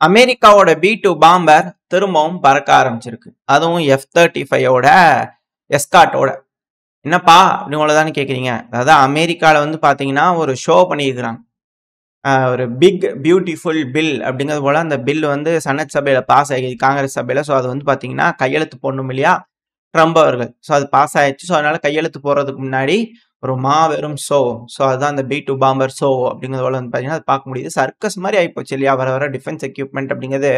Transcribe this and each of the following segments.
அமெரிக்காவோட B2 பாம்பர் திரும்பவும் பறக்க ஆரம்பிச்சிருக்கு. அதுவும் F-35ஓட எஸ்கார்ட்டோட. என்னப்பா அப்படின்னு கேட்குறீங்க. அதாவது அமெரிக்காவில் வந்து பார்த்தீங்கன்னா ஒரு ஷோ பண்ணியிருக்கிறாங்க. ஒரு பிக் பியூட்டிஃபுல் பில் அப்படிங்கிறது போல் அந்த பில் வந்து செனட் சபையில் பாஸ் ஆகி காங்கிரஸ் சபையில். ஸோ அது வந்து பார்த்தீங்கன்னா கையெழுத்து போடணும் இல்லையா ட்ரம்ப் அவர்கள். ஸோ அது பாஸ் ஆயிடுச்சு. ஸோ அதனால் கையெழுத்து போடுறதுக்கு முன்னாடி ஒரு மாபெரும் ஷோ. ஸோ அதுதான் அந்த B2 பாம்பர் ஷோ அப்படிங்கிறது போல வந்து பார்த்தீங்கன்னா அது பார்க்க முடியுது. சர்க்கஸ் மாதிரி ஆகிப்போச்சு இல்லையா வர வர டிஃபென்ஸ் எக்யூப்மெண்ட் அப்படிங்கிறது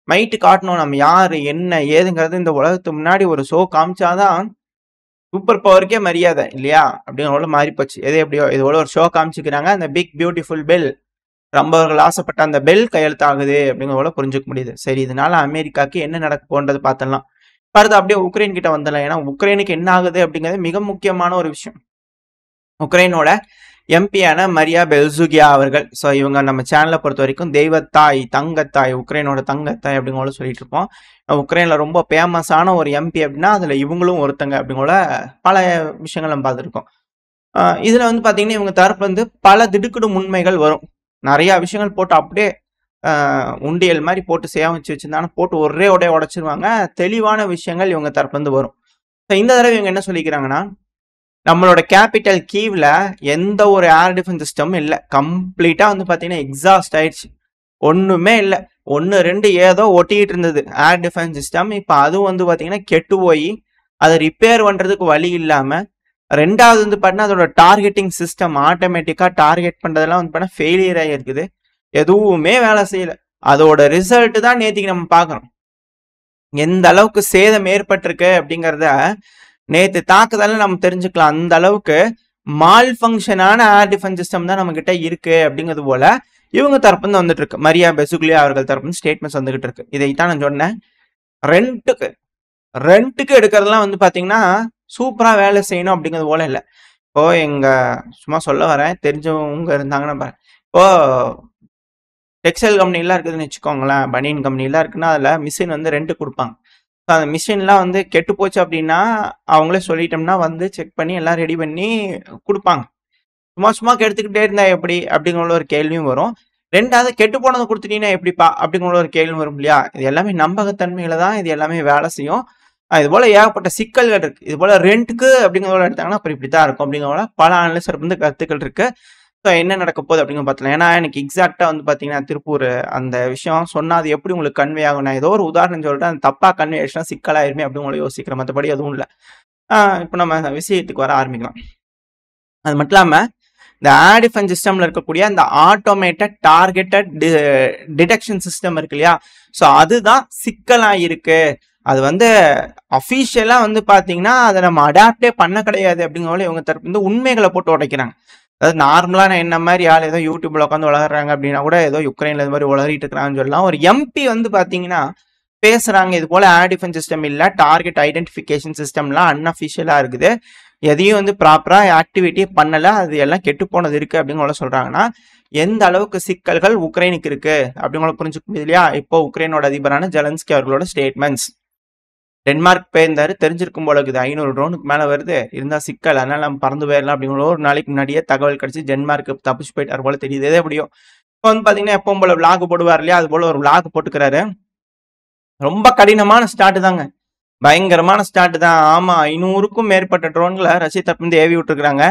மைட்டு காட்டணும். நம்ம யார் என்ன ஏதுங்கிறது இந்த உலகத்துக்கு முன்னாடி ஒரு ஷோ காமிச்சாதான் சூப்பர் பவருக்கே மரியாதை இல்லையா அப்படிங்கிற மாறி போச்சு. எது எப்படியோ இது போல ஒரு ஷோ காமிச்சுக்கிறாங்க. அந்த பிக் பியூட்டிஃபுல் பில் ரொம்ப அவர்கள் ஆசைப்பட்ட அந்த பெல் கையெழுத்தாகுது அப்படிங்கிற போல புரிஞ்சுக்க முடியுது. சரி, இதனால அமெரிக்காவுக்கு என்ன நடக்க போன்றது பார்த்தலாம். அடுத்து அப்படியே உக்ரைன் கிட்ட வந்துடலாம். ஏன்னா உக்ரைனுக்கு என்ன ஆகுது அப்படிங்கிறது மிக முக்கியமான ஒரு விஷயம். உக்ரைனோட எம்பியான மரியா பெல்சுகியா அவர்கள். ஸோ இவங்க நம்ம சேனலை பொறுத்த வரைக்கும் தெய்வத்தாய் தங்கத்தாய் உக்ரைனோட தங்கத்தாய் அப்படிங்கோட சொல்லிட்டு இருப்போம். உக்ரைனில் ரொம்ப ஃபேமஸான ஒரு எம்பி அப்படின்னா அதில் இவங்களும் ஒருத்தங்க அப்படிங்கோட பல விஷயங்கள் நம்ம பார்த்துருக்கோம். இதில் வந்து பார்த்தீங்கன்னா இவங்க தரப்பு வந்து பல திடுக்கிடும் உண்மைகள் வரும். நிறையா விஷயங்கள் போட்டு அப்படியே உண்டியல் மாதிரி போட்டு சேமிச்சு வச்சிருந்தாங்கன்னா போட்டு ஒரே உடைச்சிருவாங்க. தெளிவான விஷயங்கள் இவங்க தரப்பு வந்து வரும். ஸோ இந்த தடவை இவங்க என்ன சொல்லிக்கிறாங்கன்னா நம்மளோட கேபிட்டல் கீவ்ல எந்த ஒரு ஏர் டிஃபென்ஸ் சிஸ்டமும் இல்லை. கம்ப்ளீட்டாக வந்து பார்த்தீங்கன்னா எக்ஸாஸ்ட் ஆயிடுச்சு. ஒன்றுமே இல்லை. 1-2 ஏதோ ஒட்டிக்கிட்டு இருந்தது ஏர் டிஃபென்ஸ் சிஸ்டம். இப்போ அதுவும் வந்து பார்த்தீங்கன்னா கெட்டு போய் அதை ரிப்பேர் பண்ணுறதுக்கு வழி இல்லாமல். ரெண்டாவது வந்து பார்த்தீங்கன்னா அதோட டார்கெட்டிங் சிஸ்டம் ஆட்டோமேட்டிக்காக டார்கெட் பண்ணுறதெல்லாம் வந்து பார்த்தீங்கன்னா ஃபெயிலியர் ஆகிருக்குது. எதுவுமே வேலை செய்யலை. அதோட ரிசல்ட்டு தான் நேற்றுக்கு நம்ம பார்க்குறோம். எந்த அளவுக்கு சேதம் ஏற்பட்டிருக்கு அப்படிங்கிறத நேற்று தாக்குதல் நம்ம தெரிஞ்சுக்கலாம். அந்த அளவுக்கு மால் ஃபங்க்ஷனான ஏர் டிஃபென்ஸ் சிஸ்டம் தான் நம்ம கிட்ட இருக்கு அப்படிங்கிறது போல இவங்க தரப்பு வந்துட்டு இருக்கு. மரியா பெசுக்லியா அவர்கள் தரப்பு ஸ்டேட்மெண்ட்ஸ் வந்துகிட்டு இருக்கு. இதைத்தான் நான் சொன்னேன். ரெண்ட்டுக்கு எடுக்கிறதுலாம் வந்து பாத்தீங்கன்னா சூப்பரா வேலை செய்யணும் அப்படிங்கிறது போல இல்லை. இப்போ சும்மா சொல்ல வரேன், தெரிஞ்சவங்க இருந்தாங்கன்னா பாரு. இப்போ டெக்ஸ்டைல் கம்பெனிலாம் இருக்குதுன்னு வச்சுக்கோங்களேன், பனியன் கம்பெனிலாம் இருக்குன்னா அதில் மிஷின் வந்து ரெண்ட் கொடுப்பாங்க. அந்த மிஷின்லாம் வந்து கெட்டு போச்சு அப்படின்னா அவங்களே சொல்லிட்டோம்னா வந்து செக் பண்ணி எல்லாம் ரெடி பண்ணி கொடுப்பாங்க. சும்மா கெடுத்துக்கிட்டே இருந்தா எப்படி அப்படிங்கிற ஒரு கேள்வியும் வரும். ரெண்டாவது கெட்டு போனதை கொடுத்துட்டீங்கன்னா எப்படிப்பா அப்படிங்கிற ஒரு கேள்வி வரும் இல்லையா. இது எல்லாமே நம்பகத்தன்மையில தான் இது எல்லாமே வேலை செய்யும். இது போல ஏகப்பட்ட சிக்கல்கள் இருக்கு. இது போல ரெண்ட்டுக்கு அப்படிங்கிறத எடுத்தாங்கன்னா அப்புறம் இப்படித்தான் இருக்கும் அப்படிங்கிற பல அனலிஸ்டர் வந்து கருத்துக்கள் இருக்கு. ஸோ என்ன நடக்க போகுது அப்படிங்கிற பார்த்தலாம். ஏன்னா எனக்கு எக்ஸாக்டாக வந்து பார்த்தீங்கன்னா திருப்பூர் அந்த விஷயம் சொன்னால் அது எப்படி உங்களுக்கு கன்வே ஆகும். நான் ஏதோ ஒரு உதாரணம் சொல்லிட்டு அந்த தப்பாக கன்வே ஆயிடுச்சுன்னா சிக்கலாயிருமே அப்படின்னு உங்களை யோசிக்கிறேன். மற்றபடி எதுவும் இல்லை. இப்போ நம்ம விஷயத்துக்கு வர ஆரம்பிக்கலாம். அது மட்டும் இல்லாமல் இந்த ஏர் டிஃபென்ஸ் சிஸ்டமில் இருக்கக்கூடிய அந்த ஆட்டோமேட்டட் டார்கெட்டட் டிடெக்ஷன் சிஸ்டம் இருக்கு இல்லையா. ஸோ அதுதான் சிக்கலாக இருக்கு. அது வந்து அஃபீஷியலாக வந்து பார்த்தீங்கன்னா அதை நம்ம அடாப்டே பண்ண கிடையாது அப்படிங்கிற இவங்க தரப்பு வந்து உண்மைகளை போட்டு உடைக்கிறாங்க. அதாவது நார்மலாக என்ன மாதிரி ஆள் ஏதோ யூடியூப்ல உட்காந்து வளர்றாங்க அப்படின்னா கூட ஏதோ யுக்ரைன்ல இது மாதிரி வளரிட்டு இருக்கிறாங்கன்னு சொல்லலாம். ஒரு எம்பி வந்து பார்த்தீங்கன்னா பேசுறாங்க இது போல ஏர் டிஃபென்ஸ் சிஸ்டம் இல்லை, டார்கெட் ஐடென்டிஃபிகேஷன் சிஸ்டம்லாம் அன்அஃபிஷியலாக இருக்குது, எதையும் வந்து ப்ராப்பராக ஆக்டிவிட்டியே பண்ணலை, அது எல்லாம் கெட்டு போனது இருக்கு அப்படிங்கிற சொல்றாங்கன்னா எந்த அளவுக்கு சிக்கல்கள் உக்ரைனுக்கு இருக்கு அப்படிங்கிற புரிஞ்சுக்க முடியுது இல்லையா. இப்போ உக்ரைனோட அதிபரான ஜெலன்ஸ்கி அவர்களோட ஸ்டேட்மெண்ட்ஸ். டென்மார்க் போயிருந்தாரு, தெரிஞ்சிருக்கும் போல இருக்குது 500 ட்ரோனுக்கு மேலே வருது, இருந்தால் சிக்கல், அதனால நம்ம பறந்து போயிடலாம் அப்படிங்கிற ஒரு நாளைக்கு முன்னாடியே தகவல் கிடைச்சி டென்மார்க்கு தப்பிச்சு போயிட்டார் போல தெரியுது. எதே எப்படியும் இப்போ வந்து பார்த்தீங்கன்னா எப்பவும் போல விளாக் போடுவார் இல்லையா, அது போல ஒரு விளாக் போட்டுக்கிறாரு. ரொம்ப கடினமான ஸ்டார்ட் தாங்க, பயங்கரமான ஸ்டார்ட் தான். ஆமாம், 500க்கும் மேற்பட்ட ட்ரோன்களை ரஷ்ய தரப்பு வந்து ஏவி விட்டுருக்குறாங்க.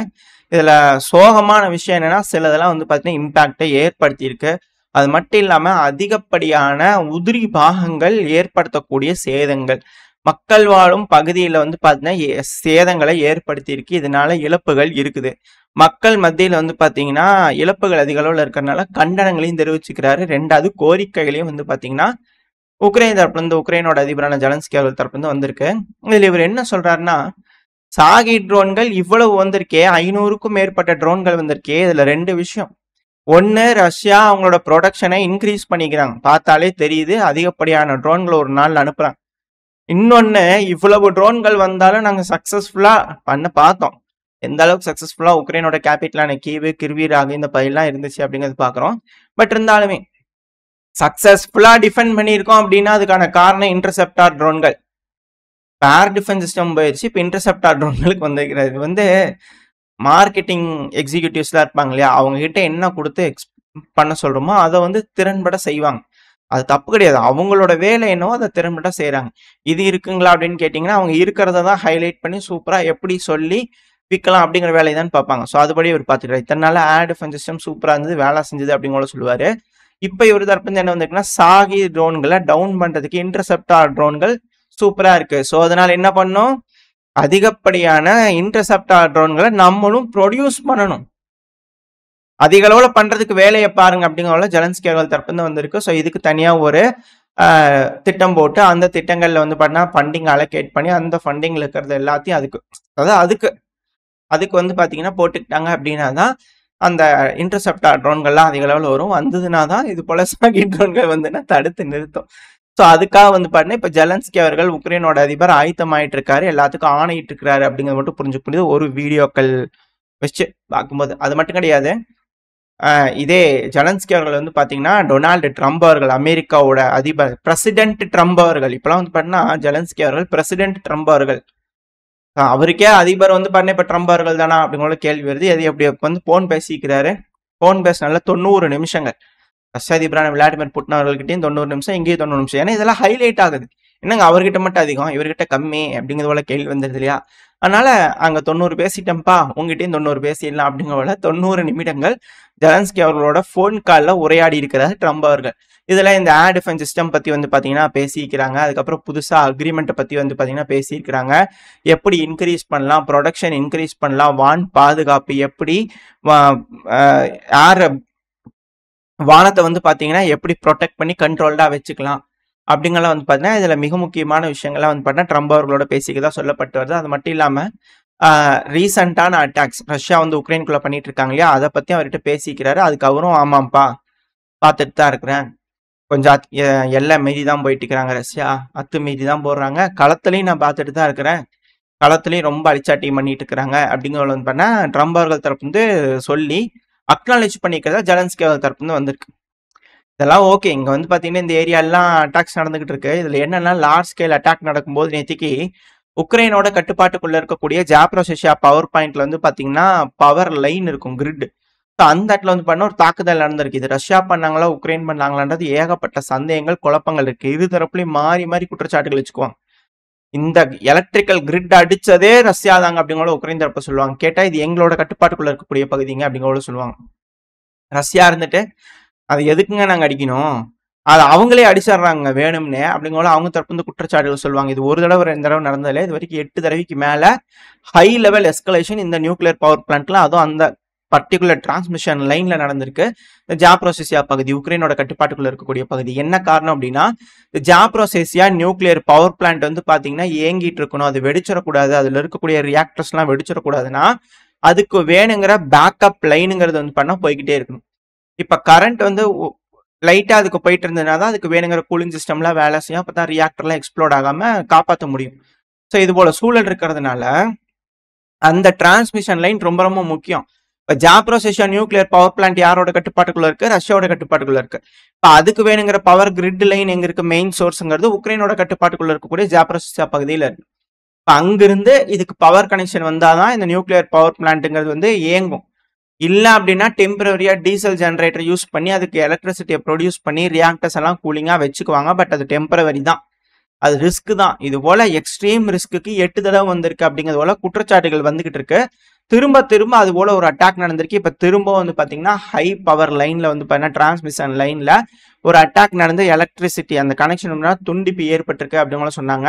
இதில் சோகமான விஷயம் என்னன்னா சிலதெல்லாம் வந்து பார்த்தீங்கன்னா இம்பாக்டை ஏற்படுத்தியிருக்கு. அது மட்டும் இல்லாமல் அதிகப்படியான உதிரி பாகங்கள் ஏற்படுத்தக்கூடிய சேதங்கள் மக்கள் வாழும் பகுதியில் வந்து பார்த்தீங்கன்னா சேதங்களை ஏற்படுத்தியிருக்கு. இதனால இழப்புகள் இருக்குது. மக்கள் மத்தியில் வந்து பார்த்தீங்கன்னா இழப்புகள் அதிக அளவில் இருக்கிறதுனால கண்டனங்களையும் தெரிவிச்சுக்கிறாரு. ரெண்டாவது கோரிக்கைகளையும் வந்து பார்த்தீங்கன்னா உக்ரைன் தரப்புலேருந்து உக்ரைனோட அதிபரான ஜெலன்ஸ்கி அவர்கள் தரப்புலேருந்து வந்திருக்கு. இதில் இவர் என்ன சொல்றாருன்னா சாகி ட்ரோன்கள் இவ்வளவு வந்திருக்கே, 500க்கும் மேற்பட்ட ட்ரோன்கள் வந்திருக்கே, இதுல 2 விஷயம். ஒன்று, ரஷ்யா அவங்களோட ப்ரொடக்ஷனை இன்க்ரீஸ் பண்ணிக்கிறாங்க, பார்த்தாலே தெரியுது, அதிகப்படியான ட்ரோன்கள் ஒரு நாள் அனுப்புறாங்க. இன்னொன்று, இவ்வளவு ட்ரோன்கள் வந்தாலும் நாங்கள் சக்ஸஸ்ஃபுல்லாக பண்ண பார்த்தோம். எந்த அளவுக்கு சக்ஸஸ்ஃபுல்லாக உக்ரைனோட கேபிட்டலான கீவு கிர்வீராக இந்த பயிலாம் இருந்துச்சு அப்படிங்கிறது பார்க்குறோம். பட் இருந்தாலுமே சக்ஸஸ்ஃபுல்லாக டிஃபெண்ட் பண்ணியிருக்கோம் அப்படின்னா அதுக்கான காரணம் இன்டர்செப்டார் ட்ரோன்கள். ஏர் டிஃபென்ஸ் சிஸ்டம் போயிடுச்சு, இப்போ இன்டர்செப்டார் ட்ரோன்களுக்கு வந்திருக்கிறது. இது வந்து மார்க்கெட்டிங் எக்ஸிக்யூட்டிவ்ஸ்லாம் இருப்பாங்க இல்லையா, அவங்க கிட்ட என்ன கொடுத்து பண்ண சொல்கிறோமோ அதை வந்து திறன்பட செய்வாங்க. அது தப்பு கிடையாது. அவங்களோட வேலை என்னவோ அத திறம்பட செய்றாங்க. இது இருக்குங்களா அப்படின்னு கேட்டீங்கன்னா, அவங்க இருக்கிறத தான் ஹைலைட் பண்ணி சூப்பரா எப்படி சொல்லி விக்கலாம் அப்படிங்கிற வேலைய தான் பார்ப்பாங்க. ஸோ அதுபடி இவரு பார்த்துக்கிறாரு. இத்தன நாளா ஆட் டிஃபென்ஸ் சிஸ்டம் சூப்பரா இருந்தது, வேலை செஞ்சது அப்படின்னு கூட சொல்லுவாரு. இப்ப இவரு தரப்புலருந்து என்ன வந்திருக்குன்னா, சாகி ட்ரோன்கள டவுன் பண்றதுக்கு இன்டர்செப்டார் ட்ரோன்கள் சூப்பரா இருக்கு. ஸோ அதனால என்ன பண்ணணும்? அதிகப்படியான இன்டர்செப்டார் ட்ரோன்கள நம்மளும் ப்ரொடியூஸ் பண்ணணும். அதிக அளவுல பண்றதுக்கு வேலைய பாருங்க அப்படிங்கிறதுல ஜெலன்ஸ்கி அவர்கள் தரப்புலருந்து வந்திருக்கு. ஸோ இதுக்கு தனியா ஒரு திட்டம் போட்டு அந்த திட்டங்கள்ல வந்து பார்த்தீங்கன்னா ஃபண்டிங் அலோகேட் பண்ணி அந்த ஃபண்டிங்ல இருக்கிறது எல்லாத்தையும் அதாவது அதுக்கு வந்து பார்த்தீங்கன்னா போட்டுக்கிட்டாங்க அப்படின்னா தான் அந்த இன்டர்செப்டார் ட்ரோன்கள்லாம் அதிக அளவுல வரும். வந்ததுனா தான் இது போல சாகி ட்ரோன்கள் வந்துன்னா தடுத்து நிறுத்தும். ஸோ அதுக்காக வந்து பார்த்தீங்கன்னா இப்ப ஜெலன்ஸ்கி அவர்கள் உக்ரைனோட அதிபர் ஆயத்தமாயிட்டு இருக்காரு. எல்லாத்துக்கும் ஆணையிட்டு இருக்கிறாரு அப்படிங்கிறது மட்டும் புரிஞ்சுக்க முடியுது ஒரு வீடியோக்கள் வச்சு பார்க்கும்போது. அது மட்டும் கிடையாது. இதே ஜெலன்ஸ்கி அவர்கள் வந்து பார்த்தீங்கன்னா, டொனால்டு ட்ரம்ப் அவர்கள் அமெரிக்காவோட அதிபர் பிரசிடென்ட் ட்ரம்ப் அவர்கள் இப்பலாம் வந்து பார்த்தீங்கன்னா, ஜெலன்ஸ்கி அவர்கள் பிரசிடென்ட் ட்ரம்ப் அவர்கள். அவருக்கே அதிபர் வந்து பார்த்தீங்கன்னா, இப்ப ட்ரம்ப் அவர்கள் தானா அப்படிங்கிற கேள்வி வருது. அது எப்படி வந்து போன் பேசிக்கிறாரு. போன் பேசினால 90 நிமிஷங்கள். ரஷ்ய அதிபரான விளாடிமிர் புட்டின் அவர்கள்கிட்டயும் 90 நிமிஷம், இங்கேயும் 90 நிமிஷம். ஏன்னா இதெல்லாம் ஹைலைட் ஆகுது. என்னங்க அவர்கிட்ட மட்டும் அதிகம், இவர்கிட்ட கம்மி அப்படிங்கிறது போல கேள்வி வந்துருது இல்லையா? அதனால அங்க 90 பேசிட்டேன்ப்பா, உங்ககிட்டயும் 90 பேசிடலாம் அப்படிங்கிற போல 90 நிமிடங்கள் ஜெலன்ஸ்கி அவர்களோட போன் கால்ல உரையாடி இருக்கிறார் ட்ரம்ப் அவர்கள். இதுல இந்த ஏர் டிஃபென்ஸ் சிஸ்டம் பத்தி வந்து பாத்தீங்கன்னா பேசிக்கிறாங்க. அதுக்கப்புறம் புதுசா அக்ரிமெண்ட் பத்தி வந்து பாத்தீங்கன்னா பேசியிருக்கிறாங்க. எப்படி இன்க்ரீஸ் பண்ணலாம், ப்ரொடக்ஷன் இன்க்ரீஸ் பண்ணலாம், வான் பாதுகாப்பு எப்படி ஏர் வானத்தை வந்து பாத்தீங்கன்னா எப்படி ப்ரொடெக்ட் பண்ணி கண்ட்ரோல்டா வச்சுக்கலாம் அப்படிங்கலாம் வந்து பாத்தீங்கன்னா இதுல மிக முக்கியமான விஷயங்கள்லாம் வந்து பாத்தீங்கன்னா ட்ரம்ப் அவர்களோட பேசிக்கதான் சொல்லப்பட்டு வருது. அது மட்டும் இல்லாம ரீசெண்டான அட்டாக்ஸ் ரஷ்யா வந்து உக்ரைனுக்குள்ள பண்ணிட்டு இருக்காங்க இல்லையா, அதை பத்தி அவர்கிட்ட பேசிக்கிறாரு. அதுக்கு அவரும் ஆமாப்பா பார்த்துட்டு தான் இருக்கிறேன், கொஞ்சம் எல்லை மீறி தான் போயிட்டு இருக்கிறாங்க ரஷ்யா, மீறி தான் போடுறாங்க, களத்துலயும் நான் பார்த்துட்டு தான் இருக்கிறேன், களத்துலயும் ரொம்ப அடிச்சாட்டி பண்ணிட்டு இருக்கிறாங்க அப்படிங்கிறத வந்து பண்ண ட்ரம்ப் அவர்கள் தரப்பு வந்து சொல்லி அக்னாலேஜ் பண்ணிக்கிறதா ஜெலன்ஸ்கி அவர்கள் தரப்பு வந்து வந்திருக்கு. இதெல்லாம் ஓகே. இங்க வந்து பாத்தீங்கன்னா இந்த ஏரியா எல்லாம் அட்டாக்ஸ் நடந்துகிட்டு இருக்கு. இதுல என்னன்னா லார்ஜ் ஸ்கேல் அட்டாக் நடக்கும்போது நேத்திக்கு உக்ரைனோட கட்டுப்பாட்டுக்குள்ள இருக்கக்கூடிய ஜாப்ரோசியா பவர் பாயிண்ட்ல வந்து பாத்தீங்கன்னா பவர் லைன் இருக்கும், கிரிட். அந்த இடத்துல வந்து பண்ண ஒரு தாக்குதல் நடந்திருக்கு. இது ரஷ்யா பண்ணாங்களா உக்ரைன் பண்ணாங்களான்றது ஏகப்பட்ட சந்தேகங்கள் குழப்பங்கள் இருக்கு. இரு தரப்புலையும் மாறி மாறி குற்றச்சாட்டுகள் வச்சுக்குவாங்க. இந்த எலக்ட்ரிக்கல் கிரிட் அடிச்சதே ரஷ்யா தாங்க அப்படிங்கிற உக்ரைன் தரப்பு சொல்லுவாங்க. கேட்டா இது எங்களோட கட்டுப்பாட்டுக்குள்ள இருக்கக்கூடிய பகுதிங்க அப்படிங்கிற சொல்லுவாங்க. ரஷ்யா இருந்துட்டு அது எதுக்குங்க நாங்க அடிக்கணும், அது அவங்களே அடிச்சிடுறாங்க வேணும்னே அப்படிங்கிற அவங்க தரப்பு வந்து குற்றச்சாட்டுகள் சொல்லுவாங்க. இது ஒரு தடவை 2 தடவை நடந்ததில்லை, இது வரைக்கும் 8 தடவைக்கு மேல ஹை லெவல் எஸ்கலேஷன் இந்த நியூக்ளியர் பவர் பிளான்ட்ல, அதுவும் அந்த பர்டிகுலர் டிரான்ஸ்மிஷன் லைன்ல நடந்திருக்கு. இந்த ஜாப்ரோசியா பகுதி உக்ரைனோட கட்டுப்பாட்டுக்குள்ள இருக்கக்கூடிய பகுதி. என்ன காரணம் அப்படின்னா ஜாப்ரோசியா நியூக்ளியர் பவர் பிளான்ட் வந்து பாத்தீங்கன்னா ஏங்கிட்டு இருக்கணும், அது வெடிச்சிடக்கூடாது, அதுல இருக்கக்கூடிய ரியாக்டர்ஸ் எல்லாம் வெடிச்சிடக்கூடாதுன்னா அதுக்கு வேணுங்கிற பேக்கப் லைனுங்கிறது வந்து பண்ணா போய்கிட்டே இருக்கணும். இப்ப கரண்ட் வந்து லைட்டா அதுக்கு போயிட்டு இருந்ததுனா தான் அதுக்கு வேணுங்கிற கூலிங் சிஸ்டம்லாம் வேலை செய்யும். அப்பதான் ரியாக்டர்லாம் எக்ஸ்ப்ளோட் ஆகாம காப்பாற்ற முடியும். ஸோ இது போல சூழல் இருக்கிறதுனால அந்த டிரான்ஸ்மிஷன் லைன் ரொம்ப ரொம்ப முக்கியம். இப்போ ஜாப்ரோசியா நியூக்ளியர் பவர் பிளான்ட் யாரோட கட்டுப்பாட்டுக்குள்ள இருக்கு, ரஷ்யாவோட கட்டுப்பாட்டுக்குள்ள இருக்கு. இப்போ அதுக்கு வேணுங்கிற பவர் கிரிட் லைன் எங்க இருக்கு, மெயின் சோர்ஸ்ங்கிறது உக்ரைனோட கட்டுப்பாட்டுக்குள்ள இருக்கக்கூடிய ஜாப்ரோசியா பகுதியில் இருக்கு. இப்போ அங்கிருந்து இதுக்கு பவர் கனெக்ஷன் வந்தாதான் இந்த நியூக்ளியர் பவர் பிளான்ட்டுங்கிறது வந்து இயங்கும். இல்லை அப்படின்னா டெம்பரரியா டீசல் ஜென்ரேட்டர் யூஸ் பண்ணி அதுக்கு எலக்ட்ரிசிட்டியை ப்ரொடியூஸ் பண்ணி ரியாக்டர்ஸ் எல்லாம் கூலிங்கா வச்சுக்குவாங்க. பட் அது டெம்பரவரி தான், அது ரிஸ்க் தான். இது போல எக்ஸ்ட்ரீம் ரிஸ்க்கு 8 தடவை வந்திருக்கு அப்படிங்கிறது போல குற்றச்சாட்டுகள் வந்துகிட்டு இருக்கு. திரும்ப திரும்ப அது போல ஒரு அட்டாக் நடந்திருக்கு. இப்ப திரும்ப வந்து பாத்தீங்கன்னா ஹை பவர் லைன்ல வந்து பாத்தீங்கன்னா டிரான்ஸ்மிஷன் லைன்ல ஒரு அட்டாக் நடந்து எலக்ட்ரிசிட்டி அந்த கனெக்ஷன் துண்டிப்பு ஏற்பட்டிருக்கு அப்படிங்கிற சொன்னாங்க.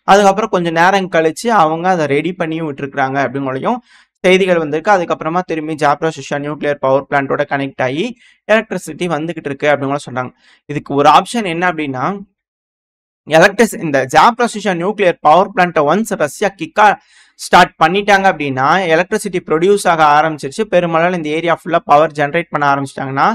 அதுக்கப்புறம் கொஞ்சம் நேரம் கழிச்சு அவங்க அதை ரெடி பண்ணியும் விட்டுருக்காங்க அப்படிங்களையும் செய்திகள் வந்திருக்கு. அதுக்கப்புறமா திரும்பி ஜாப்ரோசியா நியூக்ளியர் பவர் பிளான்ட்டோட கனெக்ட் ஆகி எலக்ட்ரிசிட்டி வந்துகிட்டு இருக்கு அப்படிங்கிற சொன்னாங்க. இதுக்கு ஒரு ஆப்ஷன் என்ன அப்படின்னா இந்த ஜாப்ரோசியா நியூக்ளியர் பவர் பிளான்ட்டை ஒன்ஸ் ரஷ்யா கிக்கா ஸ்டார்ட் பண்ணிட்டாங்க அப்படின்னா எலக்ட்ரிசிட்டி ப்ரொடியூஸ் ஆக ஆரம்பிச்சிருச்சு. பெருமளவில் இந்த ஏரியா ஃபுல்லா பவர் ஜென்ரேட் பண்ண ஆரம்பிச்சிட்டாங்கன்னா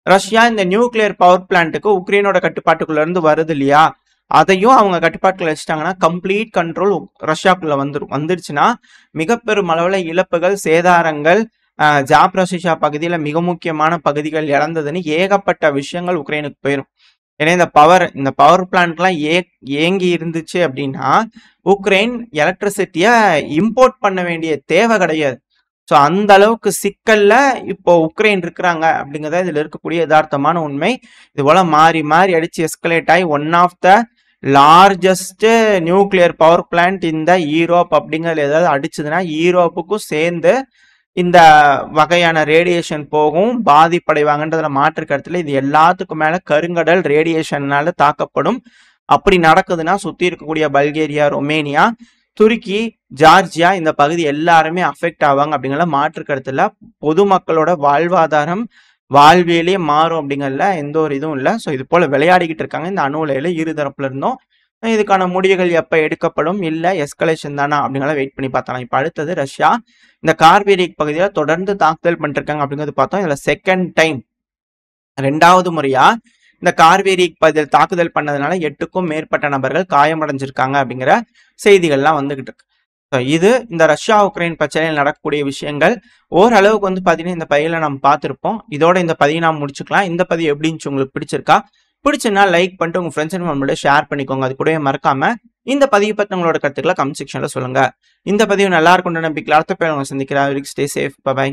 ரஷ்யா இந்த நியூக்ளியர் பவர் பிளான்ட்டுக்கு உக்ரைனோட கட்டுப்பாட்டுக்குள்ள இருந்து வருது இல்லையா, அதையும் அவங்க கட்டுப்பாட்டுக்குள்ள வச்சுட்டாங்கன்னா கம்ப்ளீட் கண்ட்ரோல் ரஷ்யாக்குள்ள வந்துருச்சுன்னா மிக பெரும் அளவுல இழப்புகள் சேதாரங்கள், ஜாப்ரோசியா பகுதியில மிக முக்கியமான பகுதிகள் இழந்ததுன்னு ஏகப்பட்ட விஷயங்கள் உக்ரைனுக்கு போயிடும். ஏன்னா இந்த பவர் பிளான்ட்லாம் ஏங்கி இருந்துச்சு அப்படின்னா உக்ரைன் எலக்ட்ரிசிட்டியை இம்போர்ட் பண்ண வேண்டிய தேவை கிடையாது. ஸோ அந்த அளவுக்கு சிக்கல்ல இப்போ உக்ரைன் இருக்கிறாங்க அப்படிங்கிறத இதுல இருக்கக்கூடிய யதார்த்தமான உண்மை. இது போல மாறி மாறி அடிச்சு எஸ்கலேட் ஆகி one of the largest nuclear power plant இந்த ஈரோப் அப்படிங்கிறது ஏதாவது அடிச்சதுன்னா ஈரோப்புக்கும் சேர்ந்து இந்த வகையான ரேடியேஷன் போகும், பாதிப்படைவாங்கன்றதுல மாற்று கருத்துல. இது எல்லாத்துக்கும் மேல கருங்கடல் ரேடியேஷன்னால தாக்கப்படும். அப்படி நடக்குதுன்னா சுத்தி இருக்கக்கூடிய பல்கேரியா, ரொமேனியா, துருக்கி, ஜார்ஜியா இந்த பகுதி எல்லாருமே அஃபெக்ட் ஆவாங்க அப்படிங்கிற மாற்று கருத்துல. பொதுமக்களோட வாழ்வாதாரம் வாழ்வியலே மாறும் அப்படிங்கிறதுல எந்த ஒரு இதுவும் இல்லை. ஸோ இது போல விளையாடிக்கிட்டு இருக்காங்க இந்த அணு உலையில இருதரப்புல இருந்தும். இதுக்கான முடிவுகள் எப்ப எடுக்கப்படும், இல்ல எஸ்கலேஷன் தானா அப்படிங்கிறத வெயிட் பண்ணி பார்த்தலாம். இப்ப அடுத்தது ரஷ்யா இந்த கார்பேரிக் பகுதியில தொடர்ந்து தாக்குதல் பண்ணிருக்காங்க அப்படிங்கிறது பார்த்தோம். இதுல செகண்ட் டைம் 2வது முறையா இந்த கார்பேரிக் பகுதியில் தாக்குதல் பண்ணதுனால 8க்கும் மேற்பட்ட நபர்கள் காயமடைஞ்சிருக்காங்க அப்படிங்கிற செய்திகள்லாம் வந்துகிட்டு இருக்கு. இது இந்த ரஷ்யா உக்ரைன் பிரச்சனையில் நடக்கக்கூடிய விஷயங்கள். ஓரளவுக்கு வந்து பாத்தீங்கன்னா இந்த பதிவுல நம்ம பார்த்திருப்போம். இதோட இந்த பதிவை நாம் முடிச்சுக்கலாம். இந்த பதிவு எப்படின்னு உங்களுக்கு பிடிச்சிருக்கா? பிடிச்சுன்னா லைக் பண்ணிட்டு உங்க ஃப்ரெண்ட்ஸ் அண்ட் ஃபேமிலியோட ஷேர் பண்ணிக்கோங்க. அது கூடவே மறக்காம இந்த பதிவு பத்தி உங்களோட கருத்துக்களை கமெண்ட் செக்ஷன்ல சொல்லுங்க. இந்த பதிவு நல்லா இருக்கும்னு நம்பிக்கையில் அடுத்த பேர் உங்களை சந்திக்கிறேன். Stay safe. பை.